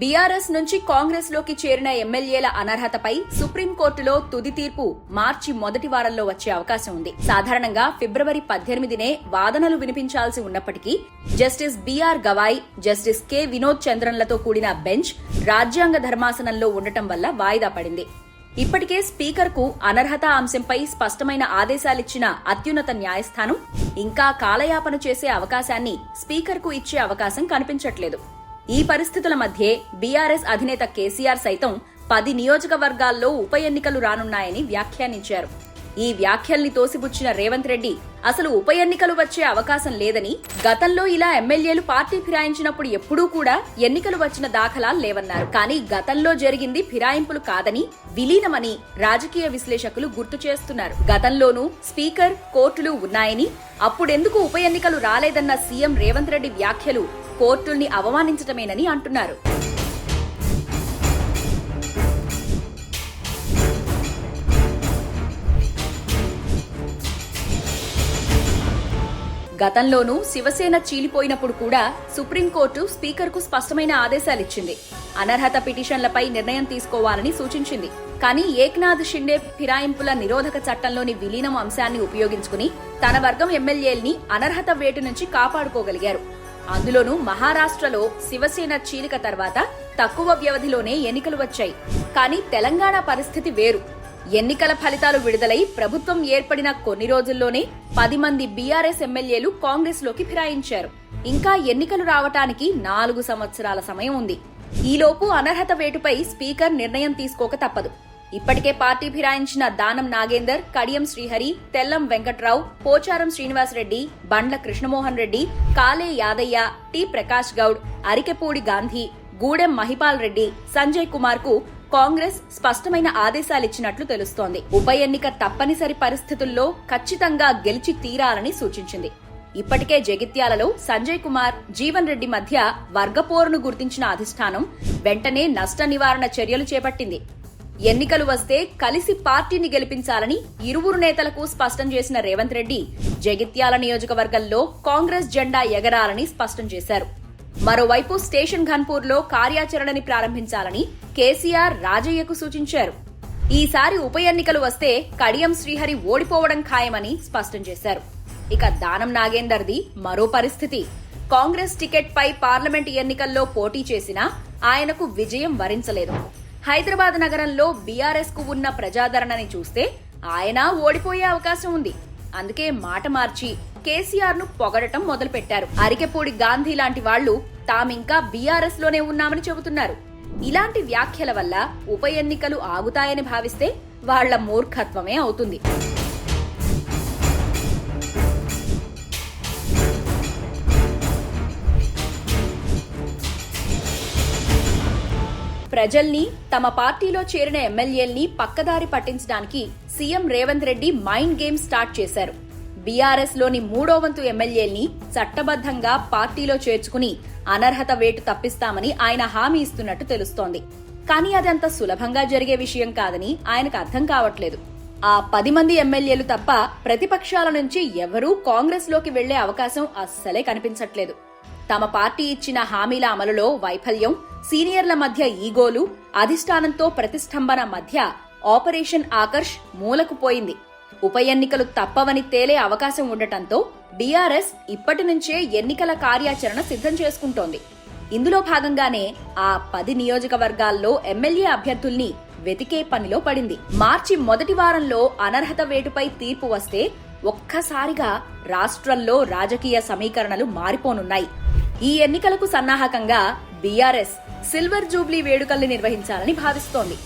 BRS నుంచి కాంగ్రెస్ లోకి చేరిన ఎమ్మెల్యేల అనర్హతపై సుప్రీంకోర్టులో తుది తీర్పు మార్చి మొదటి వారంలో వచ్చే అవకాశం ఉంది. సాధారణంగా ఫిబ్రవరి 18నే వాదనలు వినిపించాల్సి ఉన్నప్పటికీ justice BR Gavai, justice K Vinod చంద్రన్లతో కూడిన బెంచ్ రాజ్యాంగ ధర్మాసనంలో ఉండటం వల్ల వాయిదా పడింది. ఇప్పటికే స్పీకర్ కు అనర్హత అంశంపై స్పష్టమైన ఆదేశాలిచ్చిన అత్యున్నత న్యాయస్థానం ఇంకా కాలయాపన చేసే అవకాశాన్ని స్పీకర్ కు ఇచ్చే అవకాశం కనిపించట్లేదు. ఈ పరిస్థితుల మధ్యే బీఆర్ఎస్ అధినేత కేసీఆర్ సైతం 10 నియోజకవర్గాల్లో ఉప ఎన్నికలు రానున్నాయని వ్యాఖ్యానించారు. ఈ వ్యాఖ్యల్ని తోసిపుచ్చిన రేవంత్ రెడ్డి అసలు ఉప ఎన్నికలు వచ్చే అవకాశం లేదని, గతంలో ఇలా ఎమ్మెల్యేలు పార్టీ ఫిరాయించినప్పుడు ఎప్పుడూ కూడా ఎన్నికలు వచ్చిన దాఖలాలు లేవన్నారు. కానీ గతంలో జరిగింది ఫిరాయింపులు కాదని, విలీనమని రాజకీయ విశ్లేషకులు గుర్తు చేస్తున్నారు. గతంలోనూ స్పీకర్, కోర్టులు ఉన్నాయని, అప్పుడెందుకు ఉప ఎన్నికలు రాలేదన్న సీఎం రేవంత్ రెడ్డి వ్యాఖ్యలు కోర్టుల్ని అవమానించటమేనని అంటున్నారు. గతంలోనూ శివసేన చీలిపోయినప్పుడు కూడా సుప్రీంకోర్టు స్పీకర్కు స్పష్టమైన ఆదేశాలిచ్చింది. అనర్హత పిటిషన్లపై నిర్ణయం తీసుకోవాలని సూచించింది. కానీ ఏక్నాథ్ షిండే ఫిరాయింపుల నిరోధక చట్టంలోని విలీనం అంశాన్ని ఉపయోగించుకుని తన వర్గం ఎమ్మెల్యేల్ని అనర్హత వేటు నుంచి కాపాడుకోగలిగారు. అందులోనూ మహారాష్ట్రలో శివసేన చీలిక తర్వాత తక్కువ వ్యవధిలోనే ఎన్నికలు వచ్చాయి. కానీ తెలంగాణ పరిస్థితి వేరు. ఎన్నికల ఫలితాలు విడుదలై ప్రభుత్వం ఏర్పడిన కొన్ని రోజుల్లోనే 10 మంది బీఆర్ఎస్ ఎమ్మెల్యేలు కాంగ్రెస్ లోకి ఫిరాయించారు. ఇంకా ఎన్నికలు రావటానికి 4 సంవత్సరాల సమయం ఉంది. ఈలోపు అనర్హత వేటుపై స్పీకర్ నిర్ణయం తీసుకోక తప్పదు. ఇప్పటికే పార్టీ ఫిరాయించిన దానం నాగేందర్, కడియం శ్రీహరి, తెల్లం వెంకట్రావు, పోచారం శ్రీనివాసరెడ్డి, బండ్ల కృష్ణమోహన్ రెడ్డి, కాలే యాదయ్య, టి ప్రకాష్ గౌడ్, అరికెపూడి గాంధీ, గూడెం మహిపాల్ రెడ్డి, సంజయ్ కుమార్ కు కాంగ్రెస్ స్పష్టమైన ఆదేశాలిచ్చినట్లు తెలుస్తోంది. ఉప ఎన్నిక తప్పనిసరి పరిస్థితుల్లో ఖచ్చితంగా గెలిచి తీరాలని సూచించింది. ఇప్పటికే జగిత్యాలలో సంజయ్ కుమార్, జీవన్ రెడ్డి మధ్య వర్గపోరును గుర్తించిన అధిష్టానం వెంటనే నష్ట నివారణ చర్యలు చేపట్టింది. ఎన్నికలు వస్తే కలిసి పార్టీని గెలిపించాలని ఇరువురు నేతలకు స్పష్టం చేసిన రేవంత్ రెడ్డి జగిత్యాల నియోజకవర్గంలో కాంగ్రెస్ జెండా ఎగరాలని స్పష్టం చేశారు. మరోవైపు స్టేషన్ ఘన్పూర్ లో కార్యాచరణని ప్రారంభించాలని కేసీఆర్ రాజయ్యకు సూచించారు. ఈసారి ఉప ఎన్నికలు వస్తే కడియం శ్రీహరి ఓడిపోవడం ఖాయమని స్పష్టం చేశారు. ఇక దానం నాగేందర్ది మరో పరిస్థితి. కాంగ్రెస్ టికెట్ పై పార్లమెంట్ ఎన్నికల్లో పోటీ చేసినా ఆయనకు విజయం వరించలేదు. హైదరాబాద్ నగరంలో బీఆర్ఎస్ కు ఉన్న ప్రజాదరణని చూస్తే ఆయన ఓడిపోయే అవకాశం ఉంది. అందుకే మాట మార్చి కేసీఆర్ ను పొగడటం మొదలుపెట్టారు. అరికెపూడి గాంధీ లాంటి వాళ్లు తామింకా బీఆర్ఎస్ లోనే ఉన్నామని చెబుతున్నారు. ఇలాంటి వ్యాఖ్యల వల్ల ఉప ఎన్నికలు ఆగుతాయని భావిస్తే వాళ్ల మూర్ఖత్వమే అవుతుంది. ప్రజల్ని, తమ పార్టీలో చేరిన ఎమ్మెల్యేల్ని పక్కదారి పట్టించడానికి CM Revanth Reddy mind game start చేశారు. బీఆర్ఎస్ లోని 3వ వంతు ఎమ్మెల్యేల్ని చట్టబద్దంగా పార్టీలో చేర్చుకుని అనర్హత వేటు తప్పిస్తామని ఆయన హామీ ఇస్తున్నట్టు తెలుస్తోంది. కానీ అదంత సులభంగా జరిగే విషయం కాదని ఆయనకు అర్థం కావట్లేదు. ఆ 10 మంది ఎమ్మెల్యేలు తప్ప ప్రతిపక్షాల నుంచి ఎవరూ కాంగ్రెస్ లోకి వెళ్లే అవకాశం అస్సలే కనిపించట్లేదు. తమ పార్టీ ఇచ్చిన హామీల అమలులో వైఫల్యం, సీనియర్ల మధ్య ఈగోలు, అధిష్టానంతో ప్రతిష్టంభన మధ్య ఆపరేషన్ ఆకర్ష్ మూలకు పోయింది. ఉప ఎన్నికలు తప్పవని తేలే అవకాశం ఉండటంతో బీఆర్ఎస్ ఇప్పటి నుంచే ఎన్నికల కార్యాచరణ సిద్ధం చేసుకుంటోంది. ఇందులో భాగంగానే ఆ 10 నియోజకవర్గాల్లో ఎమ్మెల్యే అభ్యర్థుల్ని వెతికే పనిలో పడింది. మార్చి మొదటి వారంలో అనర్హత వేటుపై తీర్పు వస్తే ఒక్కసారిగా రాష్ట్రంలో రాజకీయ సమీకరణలు మారిపోనున్నాయి. ఈ ఎన్నికలకు సన్నాహకంగా బీఆర్ఎస్ సిల్వర్ జూబ్లీ వేడుకల్ని నిర్వహించాలని భావిస్తోంది.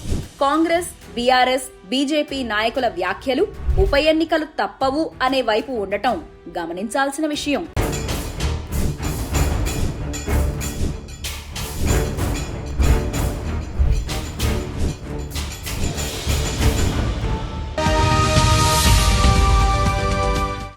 కాంగ్రెస్, బీఆర్ఎస్, బీజేపీ నాయకుల వ్యాఖ్యలు ఉప ఎన్నికలు తప్పవు అనే వైపు ఉండటం గమనించాల్సిన విషయం.